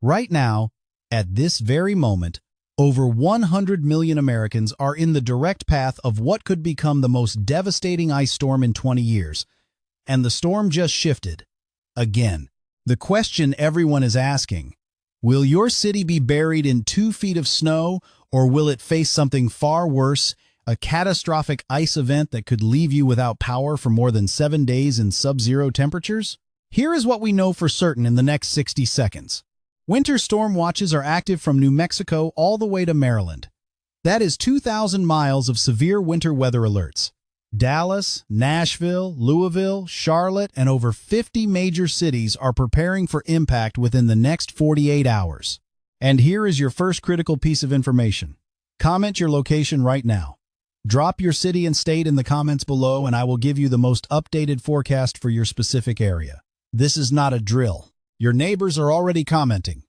Right now, at this very moment, over 100 million Americans are in the direct path of what could become the most devastating ice storm in 20 years. And the storm just shifted. Again, the question everyone is asking, will your city be buried in 2 feet of snow, or will it face something far worse, a catastrophic ice event that could leave you without power for more than 7 days in sub-zero temperatures? Here is what we know for certain in the next 60 seconds. Winter storm watches are active from New Mexico all the way to Maryland. That is 2,000 miles of severe winter weather alerts. Dallas, Nashville, Louisville, Charlotte, and over 50 major cities are preparing for impact within the next 48 hours. And here is your first critical piece of information. Comment your location right now. Drop your city and state in the comments below, and I will give you the most updated forecast for your specific area. This is not a drill. Your neighbors are already commenting.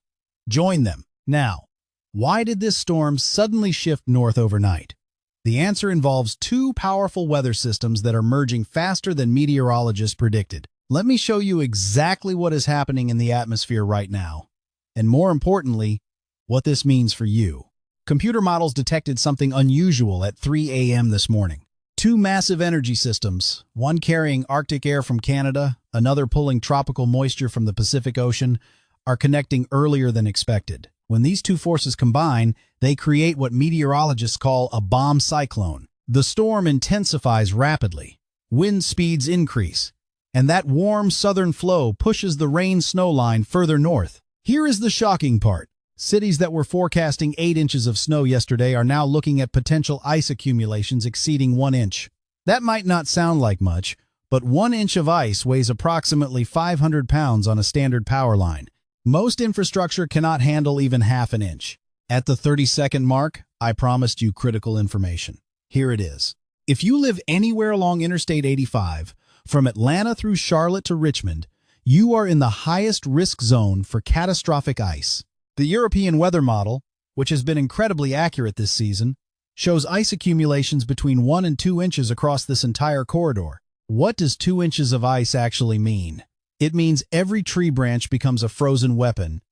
Join them. Now, why did this storm suddenly shift north overnight? The answer involves 2 powerful weather systems that are merging faster than meteorologists predicted. Let me show you exactly what is happening in the atmosphere right now, and more importantly, what this means for you. Computer models detected something unusual at 3 a.m. this morning. 2 massive energy systems, one carrying Arctic air from Canada, another pulling tropical moisture from the Pacific Ocean, are connecting earlier than expected. When these 2 forces combine, they create what meteorologists call a bomb cyclone. The storm intensifies rapidly, wind speeds increase, and that warm southern flow pushes the rain-snow line further north. Here is the shocking part. Cities that were forecasting 8 inches of snow yesterday are now looking at potential ice accumulations exceeding 1 inch. That might not sound like much, but 1 inch of ice weighs approximately 500 pounds on a standard power line. Most infrastructure cannot handle even half an inch. At the 30-second mark, I promised you critical information. Here it is. If you live anywhere along Interstate 85, from Atlanta through Charlotte to Richmond, you are in the highest risk zone for catastrophic ice. The European weather model, which has been incredibly accurate this season, shows ice accumulations between 1 and 2 inches across this entire corridor. What does 2 inches of ice actually mean? It means every tree branch becomes a frozen weapon,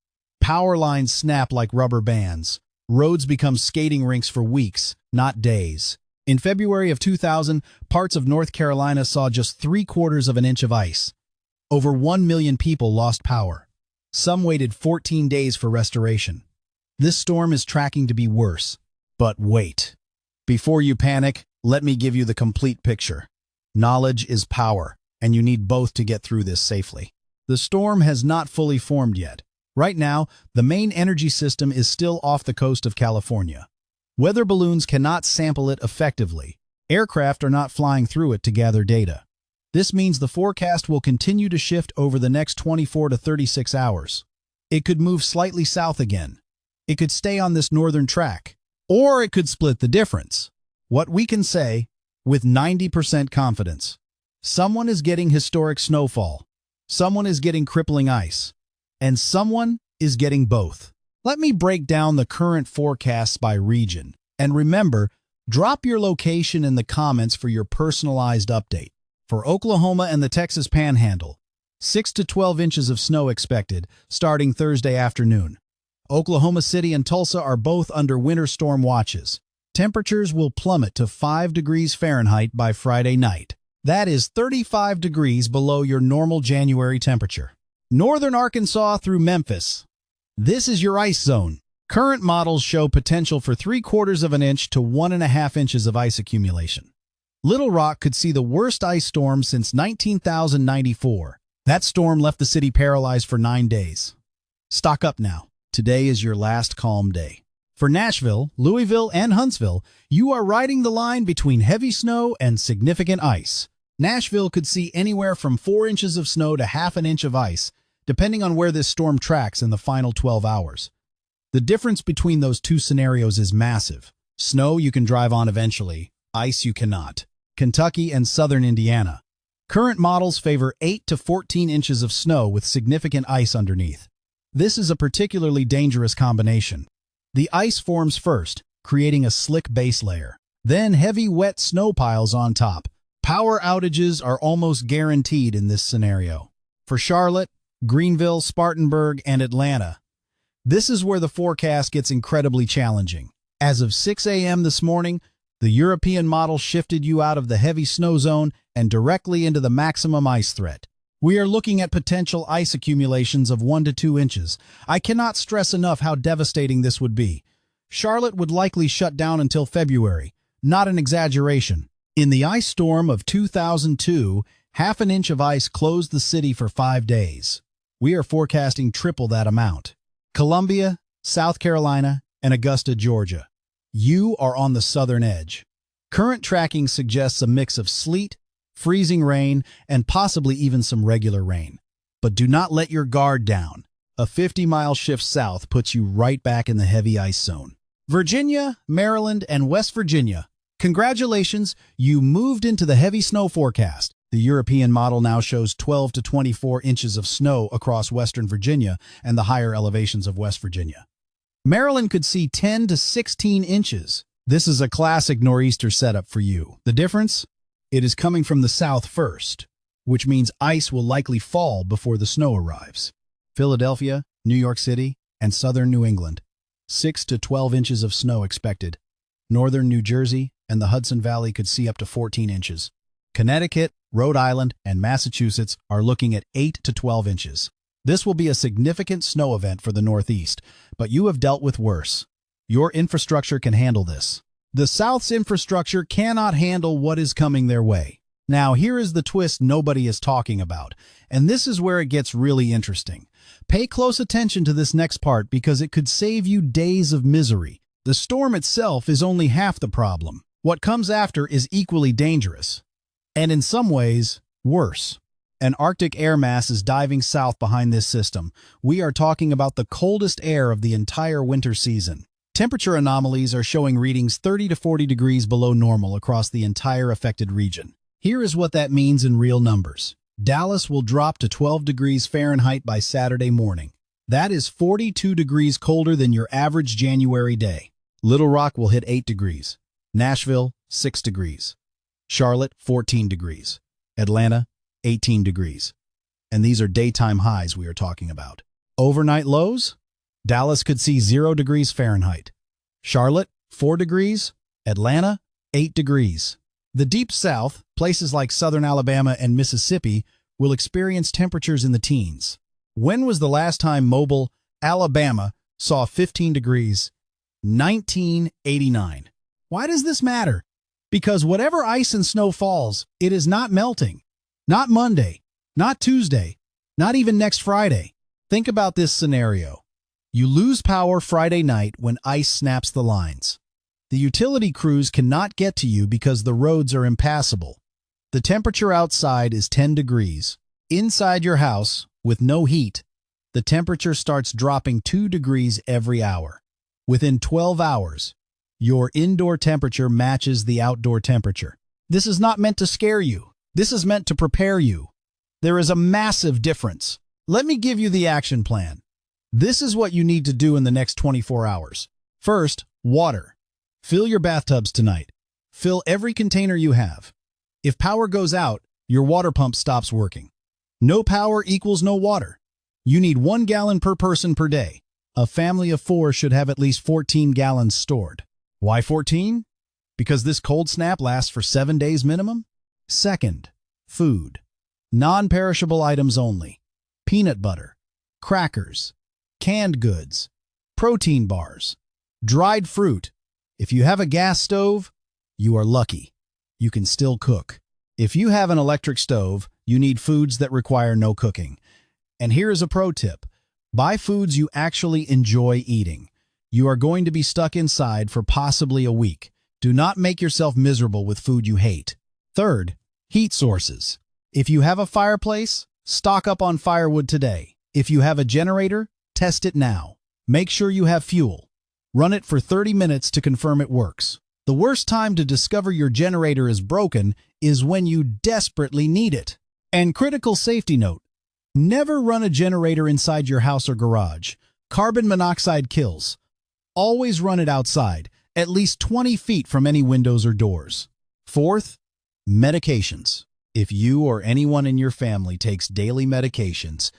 power lines snap like rubber bands, roads become skating rinks for weeks, not days. In February of 2000, parts of North Carolina saw just 3/4 of an inch of ice. Over 1 million people lost power. Some waited 14 days for restoration. This storm is tracking to be worse. But wait. Before you panic, let me give you the complete picture. Knowledge is power, and you need both to get through this safely. The storm has not fully formed yet. Right now, the main energy system is still off the coast of California. Weather balloons cannot sample it effectively. Aircraft are not flying through it to gather data. This means the forecast will continue to shift over the next 24 to 36 hours. It could move slightly south again. It could stay on this northern track. Or it could split the difference. What we can say, with 90% confidence, someone is getting historic snowfall, someone is getting crippling ice, and someone is getting both. Let me break down the current forecasts by region. And remember, drop your location in the comments for your personalized update. For Oklahoma and the Texas Panhandle, 6 to 12 inches of snow expected, starting Thursday afternoon. Oklahoma City and Tulsa are both under winter storm watches. Temperatures will plummet to 5 degrees Fahrenheit by Friday night. That is 35 degrees below your normal January temperature. Northern Arkansas through Memphis. This is your ice zone. Current models show potential for 3/4 of an inch to 1.5 inches of ice accumulation. Little Rock could see the worst ice storm since 1994. That storm left the city paralyzed for 9 days. Stock up now. Today is your last calm day. For Nashville, Louisville, and Huntsville, you are riding the line between heavy snow and significant ice. Nashville could see anywhere from 4 inches of snow to half an inch of ice, depending on where this storm tracks in the final 12 hours. The difference between those 2 scenarios is massive. Snow you can drive on eventually, ice you cannot. Kentucky and southern Indiana. Current models favor 8 to 14 inches of snow with significant ice underneath. This is a particularly dangerous combination. The ice forms first, creating a slick base layer. Then heavy, wet snow piles on top. Power outages are almost guaranteed in this scenario. For Charlotte, Greenville, Spartanburg, and Atlanta, This is where the forecast gets incredibly challenging. As of 6 a.m. this morning, the European model shifted you out of the heavy snow zone and directly into the maximum ice threat. We are looking at potential ice accumulations of 1 to 2 inches. I cannot stress enough how devastating this would be. Charlotte would likely shut down until February. Not an exaggeration. In the ice storm of 2002, half an inch of ice closed the city for 5 days. We are forecasting triple that amount. Columbia, South Carolina, and Augusta, Georgia. You are on the southern edge. Current tracking suggests a mix of sleet, freezing rain, and possibly even some regular rain. But do not let your guard down. A 50-mile shift south puts you right back in the heavy ice zone. Virginia, Maryland, and West Virginia. Congratulations, you moved into the heavy snow forecast. The European model now shows 12 to 24 inches of snow across western Virginia and the higher elevations of West Virginia. Maryland could see 10 to 16 inches. This is a classic nor'easter setup for you. The difference? It is coming from the south first, which means ice will likely fall before the snow arrives. Philadelphia, New York City, and southern New England. 6 to 12 inches of snow expected. Northern New Jersey and the Hudson Valley could see up to 14 inches. Connecticut, Rhode Island, and Massachusetts are looking at 8 to 12 inches. This will be a significant snow event for the Northeast, but you have dealt with worse. Your infrastructure can handle this. The South's infrastructure cannot handle what is coming their way. Now, here is the twist nobody is talking about, and this is where it gets really interesting. Pay close attention to this next part because it could save you days of misery. The storm itself is only half the problem. What comes after is equally dangerous, and in some ways, worse. An Arctic air mass is diving south behind this system. We are talking about the coldest air of the entire winter season. Temperature anomalies are showing readings 30 to 40 degrees below normal across the entire affected region. Here is what that means in real numbers. Dallas will drop to 12 degrees Fahrenheit by Saturday morning. That is 42 degrees colder than your average January day. Little Rock will hit 8 degrees. Nashville, 6 degrees. Charlotte, 14 degrees. Atlanta, 18 degrees. And these are daytime highs we are talking about. Overnight lows? Dallas could see 0 degrees Fahrenheit. Charlotte, 4 degrees. Atlanta, 8 degrees. The deep south, places like southern Alabama and Mississippi, will experience temperatures in the teens. When was the last time Mobile, Alabama, saw 15 degrees? 1989. Why does this matter? Because whatever ice and snow falls, it is not melting. Not Monday, not Tuesday, not even next Friday. Think about this scenario. You lose power Friday night when ice snaps the lines. The utility crews cannot get to you because the roads are impassable. The temperature outside is 10 degrees. Inside your house, with no heat, the temperature starts dropping 2 degrees every hour. Within 12 hours, your indoor temperature matches the outdoor temperature. This is not meant to scare you. This is meant to prepare you. There is a massive difference. Let me give you the action plan. This is what you need to do in the next 24 hours. First, water. Fill your bathtubs tonight. Fill every container you have. If power goes out, your water pump stops working. No power equals no water. You need 1 gallon per person per day. A family of 4 should have at least 14 gallons stored. Why 14? Because this cold snap lasts for 7 days minimum? Second, food. Non-perishable items only. Peanut butter, crackers, canned goods, protein bars, dried fruit. If you have a gas stove, you are lucky. You can still cook. If you have an electric stove, you need foods that require no cooking. And here is a pro tip. Buy foods you actually enjoy eating. You are going to be stuck inside for possibly a week. Do not make yourself miserable with food you hate. Third, heat sources. If you have a fireplace, stock up on firewood today. If you have a generator, test it now. Make sure you have fuel. Run it for 30 minutes to confirm it works. The worst time to discover your generator is broken is when you desperately need it. And critical safety note, never run a generator inside your house or garage. Carbon monoxide kills. Always run it outside, at least 20 feet from any windows or doors. Fourth, medications. If you or anyone in your family takes daily medications,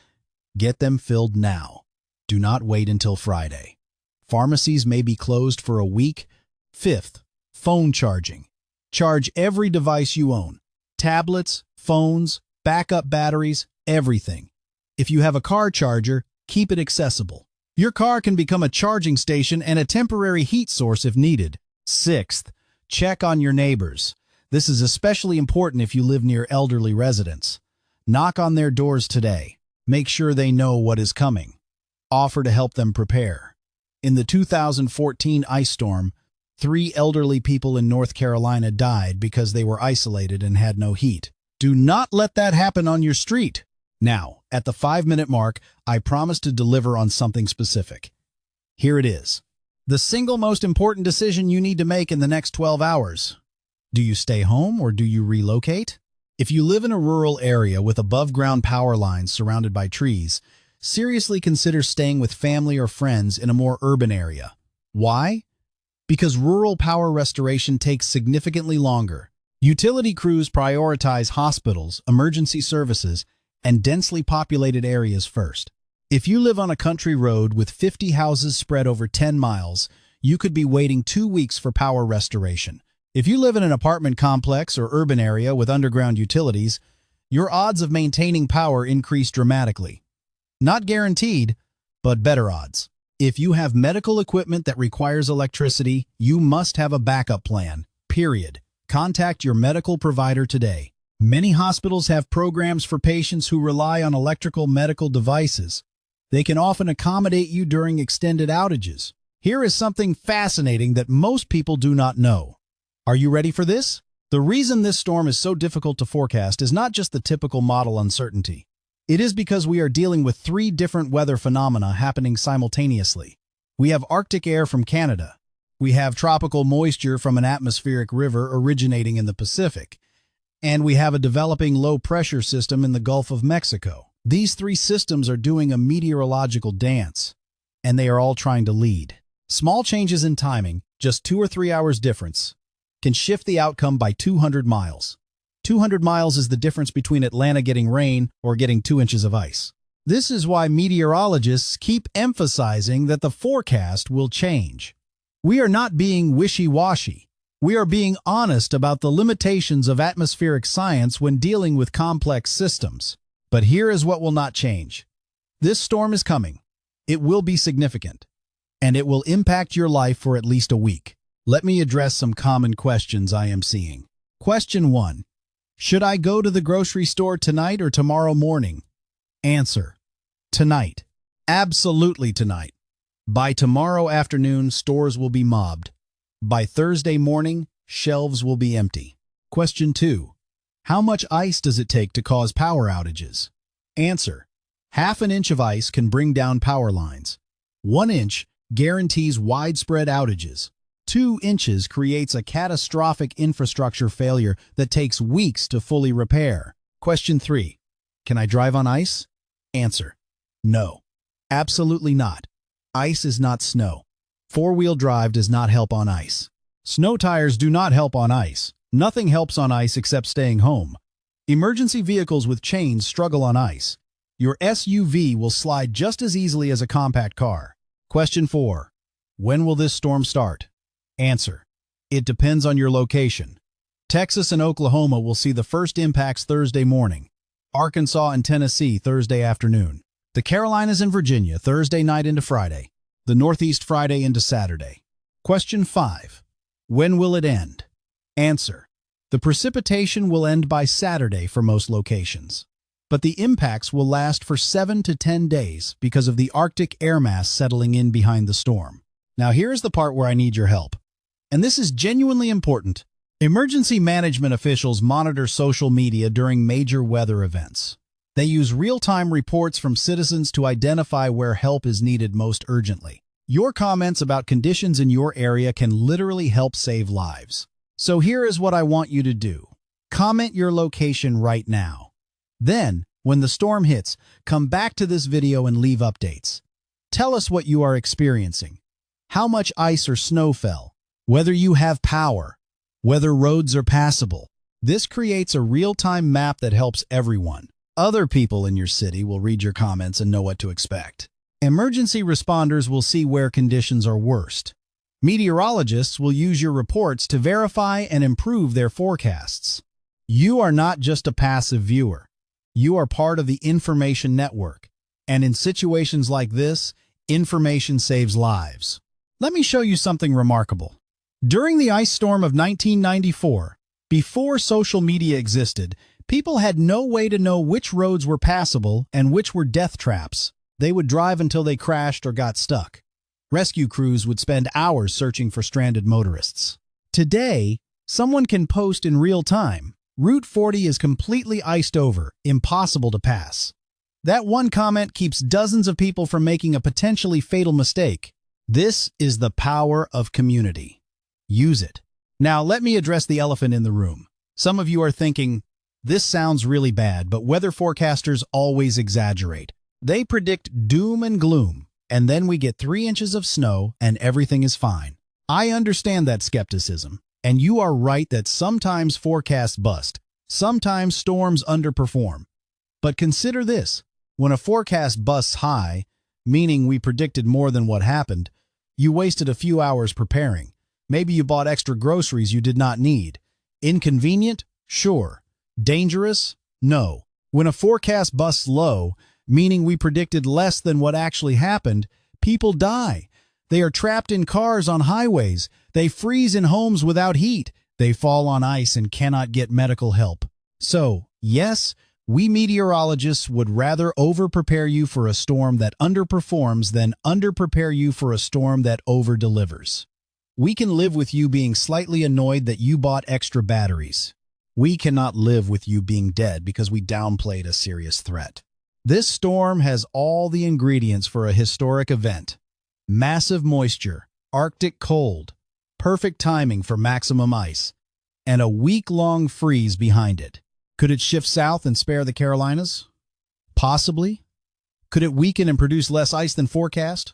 get them filled now. Do not wait until Friday. Pharmacies may be closed for a week. Fifth, phone charging. Charge every device you own. Tablets, phones, backup batteries, everything. If you have a car charger, keep it accessible. Your car can become a charging station and a temporary heat source if needed. Sixth, check on your neighbors. This is especially important if you live near elderly residents. Knock on their doors today. Make sure they know what is coming. Offer to help them prepare. In the 2014 ice storm, 3 elderly people in North Carolina died because they were isolated and had no heat. Do not let that happen on your street. Now, at the 5-minute mark, I promise to deliver on something specific. Here it is. The single most important decision you need to make in the next 12 hours. Do you stay home or do you relocate? If you live in a rural area with above-ground power lines surrounded by trees, seriously consider staying with family or friends in a more urban area. Why? Because rural power restoration takes significantly longer. Utility crews prioritize hospitals, emergency services, and densely populated areas first. If you live on a country road with 50 houses spread over 10 miles, you could be waiting 2 weeks for power restoration. If you live in an apartment complex or urban area with underground utilities, your odds of maintaining power increase dramatically. Not guaranteed, but better odds. If you have medical equipment that requires electricity, you must have a backup plan, period. Contact your medical provider today. Many hospitals have programs for patients who rely on electrical medical devices. They can often accommodate you during extended outages. Here is something fascinating that most people do not know. Are you ready for this? The reason this storm is so difficult to forecast is not just the typical model uncertainty. It is because we are dealing with 3 different weather phenomena happening simultaneously. We have Arctic air from Canada. We have tropical moisture from an atmospheric river originating in the Pacific. And we have a developing low-pressure system in the Gulf of Mexico. These 3 systems are doing a meteorological dance, and they are all trying to lead. Small changes in timing, just 2 or 3 hours difference, can shift the outcome by 200 miles. 200 miles is the difference between Atlanta getting rain or getting 2 inches of ice. This is why meteorologists keep emphasizing that the forecast will change. We are not being wishy-washy. We are being honest about the limitations of atmospheric science when dealing with complex systems. But here is what will not change. This storm is coming. It will be significant, and it will impact your life for at least a week. Let me address some common questions I am seeing. Question 1. Should I go to the grocery store tonight or tomorrow morning? Answer: tonight. Absolutely tonight. By tomorrow afternoon, stores will be mobbed. By Thursday morning, shelves will be empty. Question 2. How much ice does it take to cause power outages? Answer: half an inch of ice can bring down power lines. 1 inch guarantees widespread outages. 2 inches creates a catastrophic infrastructure failure that takes weeks to fully repair. Question 3. Can I drive on ice? Answer: no. Absolutely not. Ice is not snow. 4-wheel drive does not help on ice. Snow tires do not help on ice. Nothing helps on ice except staying home. Emergency vehicles with chains struggle on ice. Your SUV will slide just as easily as a compact car. Question 4. When will this storm start? Answer: it depends on your location. Texas and Oklahoma will see the first impacts Thursday morning. Arkansas and Tennessee Thursday afternoon. The Carolinas and Virginia Thursday night into Friday. The Northeast Friday into Saturday. Question 5. When will it end? Answer: the precipitation will end by Saturday for most locations. But the impacts will last for 7 to 10 days because of the Arctic air mass settling in behind the storm. Now here's the part where I need your help. And this is genuinely important. Emergency management officials monitor social media during major weather events. They use real-time reports from citizens to identify where help is needed most urgently. Your comments about conditions in your area can literally help save lives. So here is what I want you to do. Comment your location right now. Then, when the storm hits, come back to this video and leave updates. Tell us what you are experiencing, how much ice or snow fell, whether you have power, whether roads are passable. This creates a real-time map that helps everyone. Other people in your city will read your comments and know what to expect. Emergency responders will see where conditions are worst. Meteorologists will use your reports to verify and improve their forecasts. You are not just a passive viewer. You are part of the information network. And in situations like this, information saves lives. Let me show you something remarkable. During the ice storm of 1994, before social media existed, people had no way to know which roads were passable and which were death traps. They would drive until they crashed or got stuck. Rescue crews would spend hours searching for stranded motorists. Today, someone can post in real time, "Route 40 is completely iced over, impossible to pass." That one comment keeps dozens of people from making a potentially fatal mistake. This is the power of community. Use it. Now, let me address the elephant in the room. Some of you are thinking, this sounds really bad, but weather forecasters always exaggerate. They predict doom and gloom, and then we get 3 inches of snow and everything is fine. I understand that skepticism, and you are right that sometimes forecasts bust. Sometimes storms underperform. But consider this. When a forecast busts high, meaning we predicted more than what happened, you wasted a few hours preparing. Maybe you bought extra groceries you did not need. Inconvenient? Sure. Dangerous? No. When a forecast busts low, meaning we predicted less than what actually happened, people die. They are trapped in cars on highways. They freeze in homes without heat. They fall on ice and cannot get medical help. So, yes, we meteorologists would rather over-prepare you for a storm that underperforms than under-prepare you for a storm that over-delivers. We can live with you being slightly annoyed that you bought extra batteries. We cannot live with you being dead because we downplayed a serious threat. This storm has all the ingredients for a historic event. Massive moisture, Arctic cold, perfect timing for maximum ice, and a week-long freeze behind it. Could it shift south and spare the Carolinas? Possibly. Could it weaken and produce less ice than forecast?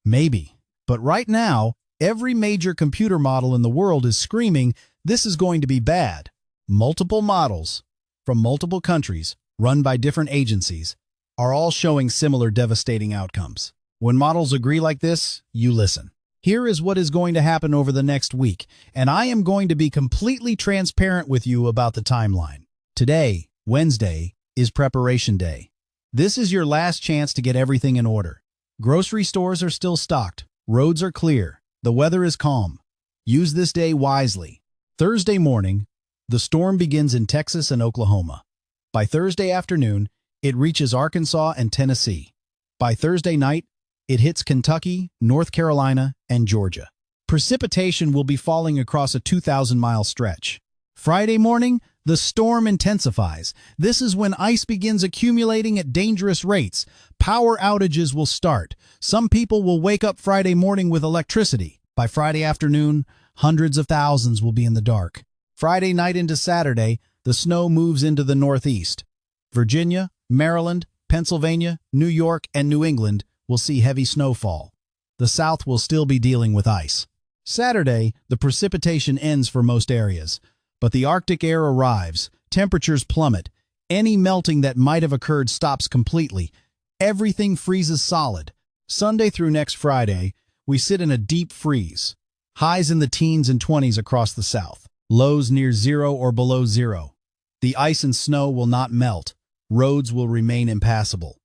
Maybe. But right now, every major computer model in the world is screaming, this is going to be bad. Multiple models from multiple countries, run by different agencies, are all showing similar devastating outcomes. When models agree like this, you listen. Here is what is going to happen over the next week, and I am going to be completely transparent with you about the timeline. Today, Wednesday, is preparation day. This is your last chance to get everything in order. Grocery stores are still stocked. Roads are clear. The weather is calm. Use this day wisely. Thursday morning, the storm begins in Texas and Oklahoma. By Thursday afternoon, it reaches Arkansas and Tennessee. By Thursday night, it hits Kentucky, North Carolina, and Georgia. Precipitation will be falling across a 2,000-mile stretch. Friday morning, the storm intensifies. This is when ice begins accumulating at dangerous rates. Power outages will start. Some people will wake up Friday morning with electricity. By Friday afternoon, hundreds of thousands will be in the dark. Friday night into Saturday, the snow moves into the Northeast. Virginia, Maryland, Pennsylvania, New York, and New England will see heavy snowfall. The South will still be dealing with ice. Saturday, the precipitation ends for most areas. But the Arctic air arrives, temperatures plummet, any melting that might have occurred stops completely, everything freezes solid. Sunday through next Friday, we sit in a deep freeze. Highs in the teens and 20s across the South, lows near 0 or below 0. The ice and snow will not melt, roads will remain impassable.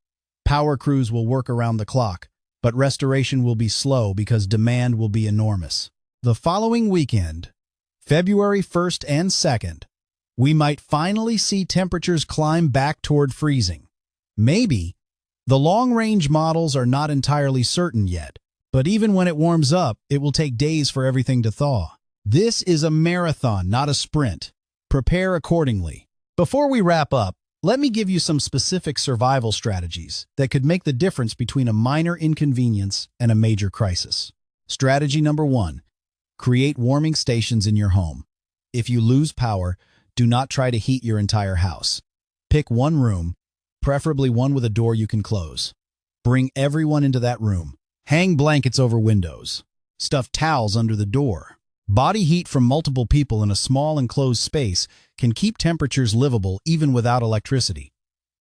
Power crews will work around the clock, but restoration will be slow because demand will be enormous. The following weekend, February 1st and 2nd, we might finally see temperatures climb back toward freezing. Maybe. The long-range models are not entirely certain yet, but even when it warms up, it will take days for everything to thaw. This is a marathon, not a sprint. Prepare accordingly. Before we wrap up, let me give you some specific survival strategies that could make the difference between a minor inconvenience and a major crisis. Strategy number 1. Create warming stations in your home. If you lose power, do not try to heat your entire house. Pick one room, preferably one with a door you can close. Bring everyone into that room. Hang blankets over windows. Stuff towels under the door. Body heat from multiple people in a small enclosed space can keep temperatures livable even without electricity.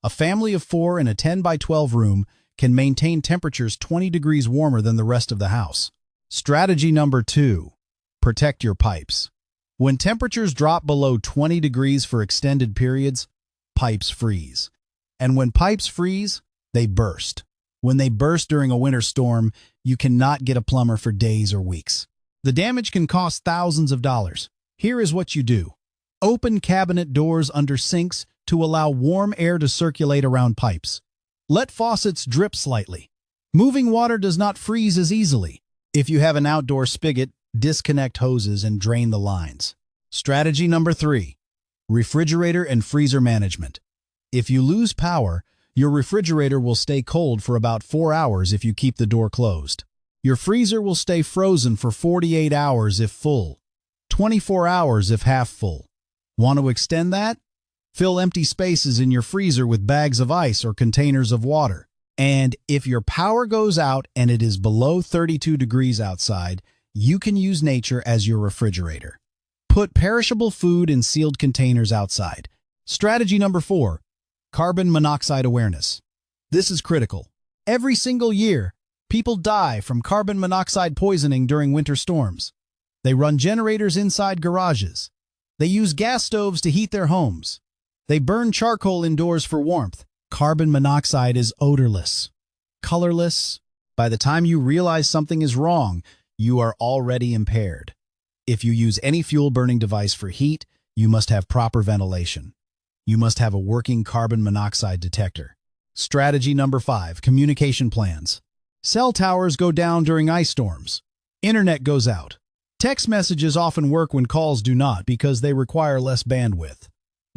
A family of 4 in a 10 by 12 room can maintain temperatures 20 degrees warmer than the rest of the house. Strategy number 2. Protect your pipes. When temperatures drop below 20 degrees for extended periods, pipes freeze. And when pipes freeze, they burst. When they burst during a winter storm, you cannot get a plumber for days or weeks. The damage can cost thousands of dollars. Here is what you do. Open cabinet doors under sinks to allow warm air to circulate around pipes. Let faucets drip slightly. Moving water does not freeze as easily. If you have an outdoor spigot, disconnect hoses and drain the lines. Strategy number 3. Refrigerator and freezer management. If you lose power, your refrigerator will stay cold for about 4 hours if you keep the door closed. Your freezer will stay frozen for 48 hours if full, 24 hours if half full. Want to extend that? Fill empty spaces in your freezer with bags of ice or containers of water. And if your power goes out and it is below 32 degrees outside, you can use nature as your refrigerator. Put perishable food in sealed containers outside. Strategy number 4. Carbon monoxide awareness. This is critical. Every single year, people die from carbon monoxide poisoning during winter storms. They run generators inside garages. They use gas stoves to heat their homes. They burn charcoal indoors for warmth. Carbon monoxide is odorless, colorless. By the time you realize something is wrong, you are already impaired. If you use any fuel-burning device for heat, you must have proper ventilation. You must have a working carbon monoxide detector. Strategy number 5. Communication plans. Cell towers go down during ice storms. Internet goes out. Text messages often work when calls do not because they require less bandwidth.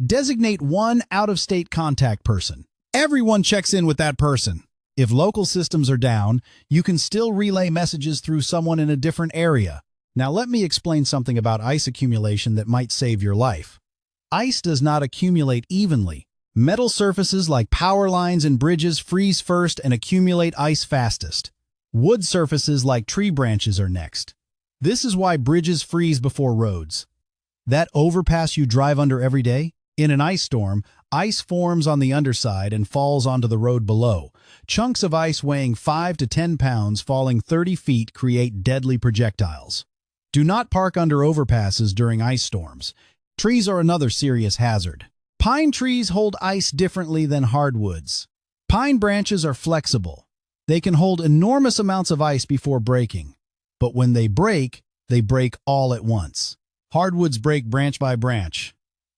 Designate one out-of-state contact person. Everyone checks in with that person. If local systems are down, you can still relay messages through someone in a different area. Now let me explain something about ice accumulation that might save your life. Ice does not accumulate evenly. Metal surfaces like power lines and bridges freeze first and accumulate ice fastest. Wood surfaces like tree branches are next. This is why bridges freeze before roads. That overpass you drive under every day? In an ice storm, ice forms on the underside and falls onto the road below. Chunks of ice weighing 5 to 10 pounds falling 30 feet create deadly projectiles. Do not park under overpasses during ice storms. Trees are another serious hazard. Pine trees hold ice differently than hardwoods. Pine branches are flexible. They can hold enormous amounts of ice before breaking. But when they break all at once. Hardwoods break branch by branch.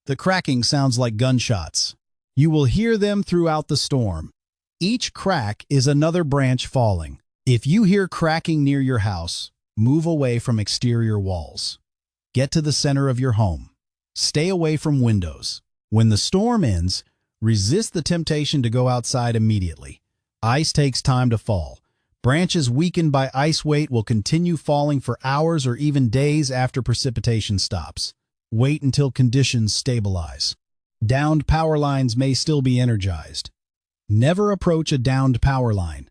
The cracking sounds like gunshots. You will hear them throughout the storm. Each crack is another branch falling. If you hear cracking near your house, move away from exterior walls. Get to the center of your home. Stay away from windows. When the storm ends, resist the temptation to go outside immediately. Ice takes time to fall. Branches weakened by ice weight will continue falling for hours or even days after precipitation stops. Wait until conditions stabilize. Downed power lines may still be energized. Never approach a downed power line.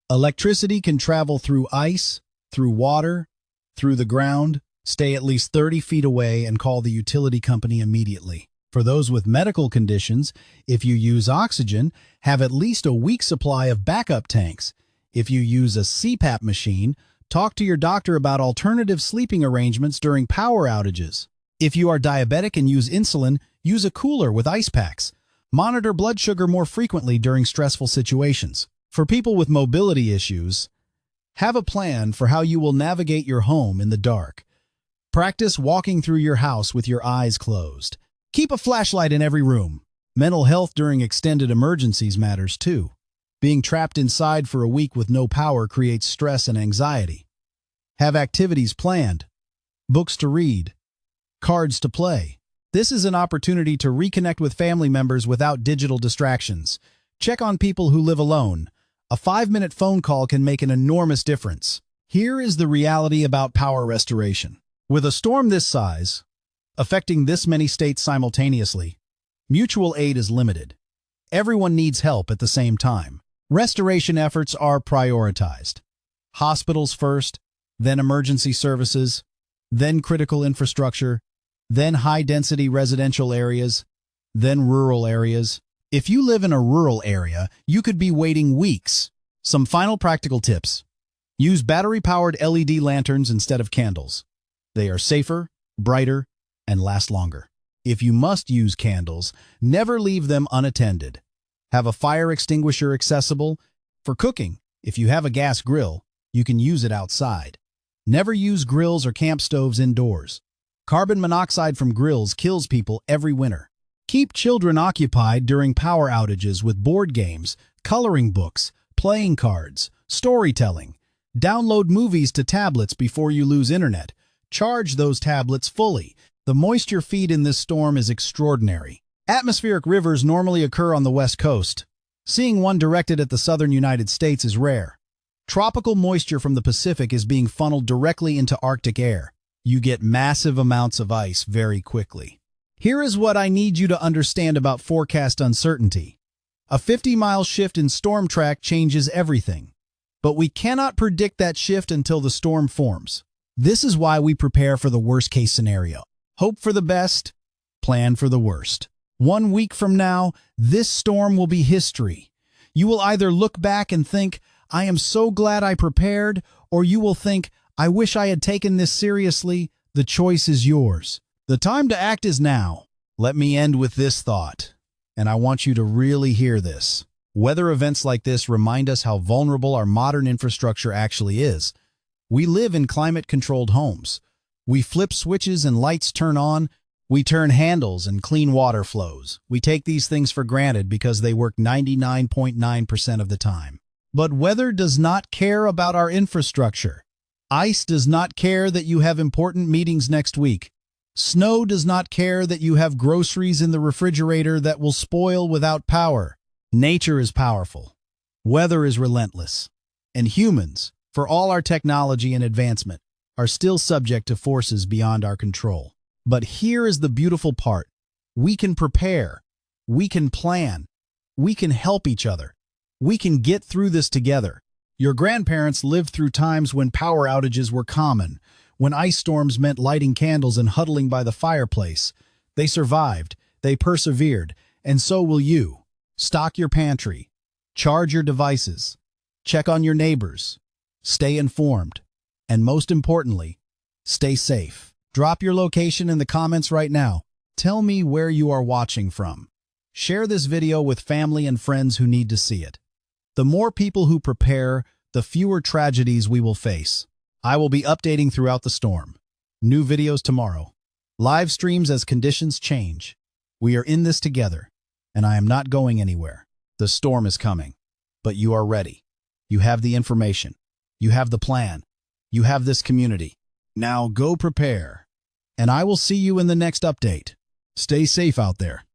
Electricity can travel through ice, through water, through the ground. Stay at least 30 feet away and call the utility company immediately. For those with medical conditions, if you use oxygen, have at least a week's supply of backup tanks. If you use a CPAP machine, talk to your doctor about alternative sleeping arrangements during power outages. If you are diabetic and use insulin, use a cooler with ice packs. Monitor blood sugar more frequently during stressful situations. For people with mobility issues, have a plan for how you will navigate your home in the dark. Practice walking through your house with your eyes closed. Keep a flashlight in every room. Mental health during extended emergencies matters too. Being trapped inside for a week with no power creates stress and anxiety. Have activities planned, books to read, cards to play. This is an opportunity to reconnect with family members without digital distractions. Check on people who live alone. A 5-minute phone call can make an enormous difference. Here is the reality about power restoration. With a storm this size, affecting this many states simultaneously, mutual aid is limited. Everyone needs help at the same time. Restoration efforts are prioritized. Hospitals first, then emergency services, then critical infrastructure, then high-density residential areas, then rural areas. If you live in a rural area, you could be waiting weeks. Some final practical tips. Use battery-powered LED lanterns instead of candles. They are safer, brighter, and last longer. If you must use candles, never leave them unattended. Have a fire extinguisher accessible. For cooking, if you have a gas grill, you can use it outside. Never use grills or camp stoves indoors. Carbon monoxide from grills kills people every winter. Keep children occupied during power outages with board games, coloring books, playing cards, storytelling. Download movies to tablets before you lose internet. Charge those tablets fully. The moisture feed in this storm is extraordinary. Atmospheric rivers normally occur on the West Coast. Seeing one directed at the southern United States is rare. Tropical moisture from the Pacific is being funneled directly into Arctic air. You get massive amounts of ice very quickly. Here is what I need you to understand about forecast uncertainty. A 50-mile shift in storm track changes everything. But we cannot predict that shift until the storm forms. This is why we prepare for the worst-case scenario. Hope for the best, plan for the worst. 1 week from now, this storm will be history. You will either look back and think, I am so glad I prepared, or you will think, I wish I had taken this seriously. The choice is yours. The time to act is now. Let me end with this thought, and I want you to really hear this. Weather events like this remind us how vulnerable our modern infrastructure actually is. We live in climate-controlled homes. We flip switches and lights turn on. We turn handles and clean water flows. We take these things for granted because they work 99.9% of the time. But weather does not care about our infrastructure. Ice does not care that you have important meetings next week. Snow does not care that you have groceries in the refrigerator that will spoil without power. Nature is powerful. Weather is relentless. And humans, for all our technology and advancement, are still subject to forces beyond our control. But here is the beautiful part. We can prepare. We can plan. We can help each other. We can get through this together. Your grandparents lived through times when power outages were common, when ice storms meant lighting candles and huddling by the fireplace. They survived. They persevered. And so will you. Stock your pantry. Charge your devices. Check on your neighbors. Stay informed. And most importantly, stay safe. Drop your location in the comments right now. Tell me where you are watching from. Share this video with family and friends who need to see it. The more people who prepare, the fewer tragedies we will face. I will be updating throughout the storm. New videos tomorrow. Live streams as conditions change. We are in this together, and I am not going anywhere. The storm is coming, but you are ready. You have the information. You have the plan. You have this community. Now go prepare. And I will see you in the next update. Stay safe out there.